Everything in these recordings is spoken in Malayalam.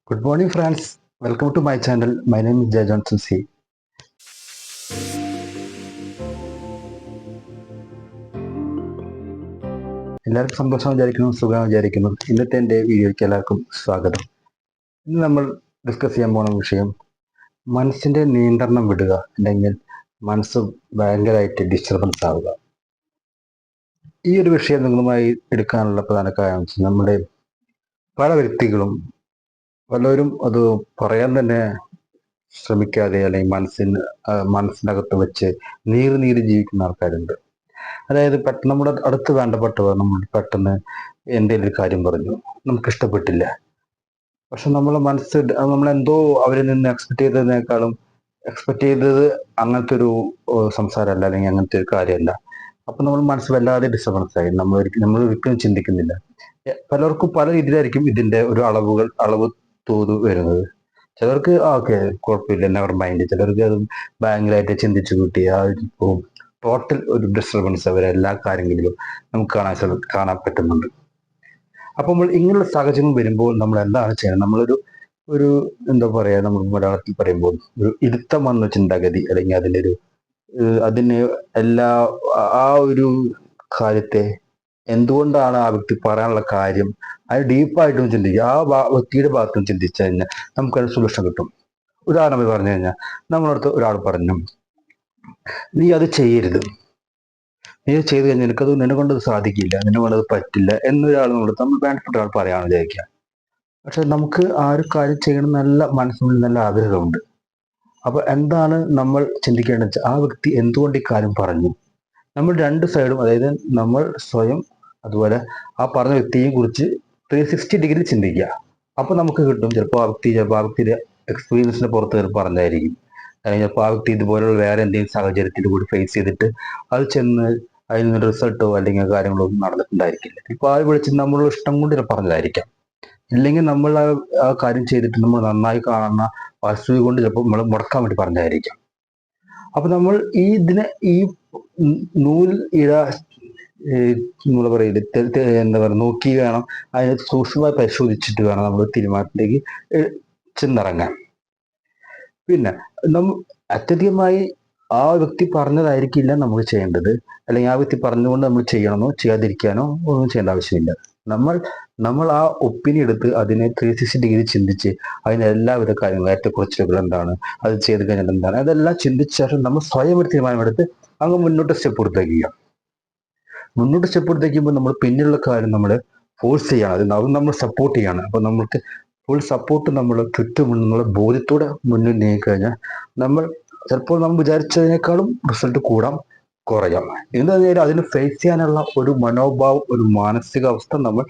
Good morning, friends. Welcome to my channel. My name is Jay Johnson C. എല്ലാവർക്കും സന്തോഷം വിചാരിക്കുന്നു, സുഖം വിചാരിക്കുന്നു. ഇന്നത്തെ എൻ്റെ വീഡിയോയ്ക്ക് എല്ലാവർക്കും സ്വാഗതം. ഇന്ന് നമ്മൾ ഡിസ്കസ് ചെയ്യാൻ പോകുന്ന വിഷയം മനസ്സിൻ്റെ നിയന്ത്രണം വിടുക, അല്ലെങ്കിൽ മനസ്സ് ഭയങ്കരമായിട്ട് ഡിസ്റ്റർബൻസ് ആവുക. ഈ ഒരു വിഷയം നിങ്ങളുമായി എടുക്കാനുള്ള പ്രധാന കാരണം വെച്ചാൽ നമ്മുടെ പല വ്യക്തികളും പലരും അത് പറയാൻ തന്നെ ശ്രമിക്കാതെ, അല്ലെങ്കിൽ മനസ്സിനകത്ത് വെച്ച് നീറി ജീവിക്കുന്ന ആൾക്കാരുണ്ട്. അതായത് പെട്ടെന്ന് നമ്മുടെ അടുത്ത് വേണ്ടപ്പെട്ടവർ നമ്മൾ പെട്ടെന്ന് എന്തെങ്കിലും ഒരു കാര്യം പറഞ്ഞു, നമുക്ക് ഇഷ്ടപ്പെട്ടില്ല. പക്ഷെ നമ്മളെ മനസ്സ് നമ്മളെന്തോ അവരിൽ നിന്ന് എക്സ്പെക്ട് ചെയ്തത് അങ്ങനത്തെ ഒരു സംസാരമല്ല, അല്ലെങ്കിൽ അങ്ങനത്തെ ഒരു കാര്യമല്ല. അപ്പൊ നമ്മൾ മനസ്സ് വല്ലാതെ ഡിസ്റ്റർബൻസ് ആയി. നമ്മൾ ഒരിക്കലും ചിന്തിക്കുന്നില്ല. പലർക്കും പല രീതിയിലായിരിക്കും ഇതിന്റെ ഒരു അളവ് തോത് വരുന്നത്. ചിലർക്ക് ഓക്കെ കുഴപ്പമില്ല, നെവർ മൈൻഡ്. ചിലർക്ക് അത് ഭയങ്കരമായിട്ട് ചിന്തിച്ചു കൂട്ടി ടോട്ടൽ ഒരു ഡിസ്റ്റർബൻസ് അവരെ എല്ലാ കാര്യങ്ങളിലും നമുക്ക് കാണാൻ പറ്റുന്നുണ്ട്. അപ്പോൾ നമ്മൾ ഇങ്ങനെയുള്ള സാഹചര്യം വരുമ്പോൾ നമ്മൾ എന്താണ് ചെയ്യുന്നത്? നമ്മളൊരു ഒരു എന്താ പറയാ, നമ്മൾ മലയാളത്തിൽ പറയുമ്പോൾ ഒരു ഇരുത്തം വന്ന ചിന്താഗതി, അല്ലെങ്കിൽ അതിന് എല്ലാ ആ ഒരു കാര്യത്തെ എന്തുകൊണ്ടാണ് ആ വ്യക്തി പറയാനുള്ള കാര്യം, അത് ഡീപ്പായിട്ടും ചിന്തിക്കുക. ആ വ്യക്തിയുടെ ഭാഗത്തും ചിന്തിച്ചു കഴിഞ്ഞാൽ നമുക്കത് സൊല്യൂഷൻ കിട്ടും. ഉദാഹരണമായി പറഞ്ഞു കഴിഞ്ഞാൽ, നമ്മളടുത്ത് ഒരാൾ പറഞ്ഞു, നീ അത് ചെയ്യരുത്, നീ ചെയ്ത് കഴിഞ്ഞാൽ നിന്നെ കൊണ്ട് സാധിക്കില്ല, നിന്നെ കൊണ്ട് അത് പറ്റില്ല എന്നൊരാൾ നമ്മൾ വേണ്ടപ്പെട്ട ഒരാൾ പറയാമെന്ന് വിചാരിക്കുക. പക്ഷെ നമുക്ക് ആ ഒരു കാര്യം ചെയ്യണം നല്ല മനസ്സിനുള്ളിൽ നല്ല ആഗ്രഹമുണ്ട്. അപ്പൊ എന്താണ് നമ്മൾ ചിന്തിക്കേണ്ടത് വെച്ചാൽ, ആ വ്യക്തി എന്തുകൊണ്ട് ഈ കാര്യം പറഞ്ഞു? നമ്മൾ രണ്ട് സൈഡും, അതായത് നമ്മൾ സ്വയം, അതുപോലെ ആ പറഞ്ഞ വ്യക്തിയെ കുറിച്ച് 360 ഡിഗ്രി ചിന്തിക്കുക. അപ്പൊ നമുക്ക് കിട്ടും, ചിലപ്പോൾ ആ വ്യക്തിയുടെ എക്സ്പീരിയൻസിന് പുറത്ത് പറഞ്ഞായിരിക്കും, അല്ലെങ്കിൽ ചിലപ്പോൾ ആ വ്യക്തി ഇതുപോലുള്ള വേറെ എന്തെങ്കിലും സാഹചര്യത്തിൽ കൂടി ഫേസ് ചെയ്തിട്ട് അത് ചെന്ന് അതിൽ നിന്ന് റിസൾട്ടോ അല്ലെങ്കിൽ കാര്യങ്ങളോ ഒന്നും നടന്നിട്ടുണ്ടായിരിക്കില്ല. ഇപ്പൊ ആ വിളിച്ച് നമ്മളുടെ ഇഷ്ടം കൊണ്ട് പറഞ്ഞതായിരിക്കാം, ഇല്ലെങ്കിൽ നമ്മൾ ആ കാര്യം ചെയ്തിട്ട് നമ്മൾ നന്നായി കാണുന്ന വസ്തു കൊണ്ട് ചിലപ്പോൾ നമ്മൾ മുടക്കാൻ വേണ്ടി പറഞ്ഞതായിരിക്കാം. അപ്പൊ നമ്മൾ ഈ നൂൽ ഇഴ നമ്മൾ പറയില്ല, എന്താ പറയുക, നോക്കി വേണം, അതിനെ സൂക്ഷ്മമായി പരിശോധിച്ചിട്ട് വേണം നമ്മൾ തീരുമാനത്തിലേക്ക് ചെന്നിറങ്ങാൻ. പിന്നെ അത്യധികമായി ആ വ്യക്തി പറഞ്ഞതായിരിക്കില്ല നമ്മൾ ചെയ്യേണ്ടത്, അല്ലെങ്കിൽ ആ വ്യക്തി പറഞ്ഞുകൊണ്ട് നമ്മൾ ചെയ്യണമെന്നോ ചെയ്യാതിരിക്കാനോ ഒന്നും ചെയ്യേണ്ട ആവശ്യമില്ല. നമ്മൾ ആ ഒപ്പീനിയൻ എടുത്ത് അതിനെ 360 ഡിഗ്രി ചിന്തിച്ച് അതിന് എല്ലാവിധ കാര്യങ്ങളും, ഏറ്റക്കുറച്ചിലുകൾ എന്താണ്, അത് ചെയ്ത് കഴിഞ്ഞാൽ എന്താണ്, അതെല്ലാം ചിന്തിച്ച ശേഷം നമ്മൾ സ്വയം ഒരു തീരുമാനമെടുത്ത് അങ്ങ് മുന്നോട്ട് സ്റ്റെപ്പ് എടുത്തേക്കുക. മുന്നോട്ട് സ്റ്റെപ്പ് എടുത്തേക്കുമ്പോൾ നമ്മൾ പിന്നിലുള്ള കാര്യം നമ്മൾ ഫോഴ്സ് ചെയ്യണം, അത് നമ്മൾ സപ്പോർട്ട് ചെയ്യണം. അപ്പൊ നമ്മൾക്ക് ഫുൾ സപ്പോർട്ട് നമ്മൾ ചുറ്റുമുള്ള ബോധ്യത്തോടെ മുന്നിൽ നീങ്ങിക്കഴിഞ്ഞാൽ നമ്മൾ ചിലപ്പോൾ നമ്മൾ വിചാരിച്ചതിനേക്കാളും റിസൾട്ട് കുറയാം. എന്തായാലും അതിന് ഫേസ് ചെയ്യാനുള്ള ഒരു മനോഭാവം, ഒരു മാനസികാവസ്ഥ നമ്മൾ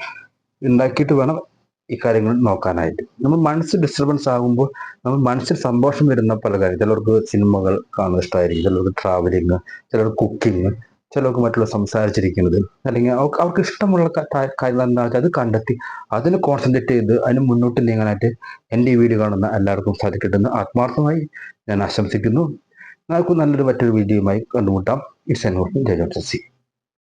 ഉണ്ടാക്കിയിട്ട് വേണം ഈ കാര്യങ്ങൾ നോക്കാനായിട്ട്. നമ്മൾ മനസ്സ് ഡിസ്റ്റർബൻസ് ആകുമ്പോൾ നമ്മൾ മനസ്സിൽ സന്തോഷം വരുന്ന പല കാര്യം, ചിലർക്ക് സിനിമകൾ കാണുന്നത് ഇഷ്ടമായിരിക്കും, ചിലർക്ക് ട്രാവലിങ്, ചിലർക്ക് കുക്കിങ്, ചിലർക്ക് മറ്റുള്ള സംസാരിച്ചിരിക്കുന്നത്, അല്ലെങ്കിൽ അവർക്ക് ഇഷ്ടമുള്ള കാര്യങ്ങൾ എന്താ വെച്ചാൽ അത് കണ്ടെത്തി അതിന് കോൺസെൻട്രേറ്റ് ചെയ്ത് അതിന് മുന്നോട്ട് നീങ്ങാനായിട്ട് എൻ്റെ ഈ വീഡിയോ കാണുന്ന എല്ലാവർക്കും സാധിക്കട്ടെ എന്ന് ആത്മാർത്ഥമായി ഞാൻ ആശംസിക്കുന്നു. നമുക്ക് നല്ലൊരു മറ്റൊരു വീഡിയോയുമായി കണ്ടുമുട്ടാം. It's Jaya Johnson C.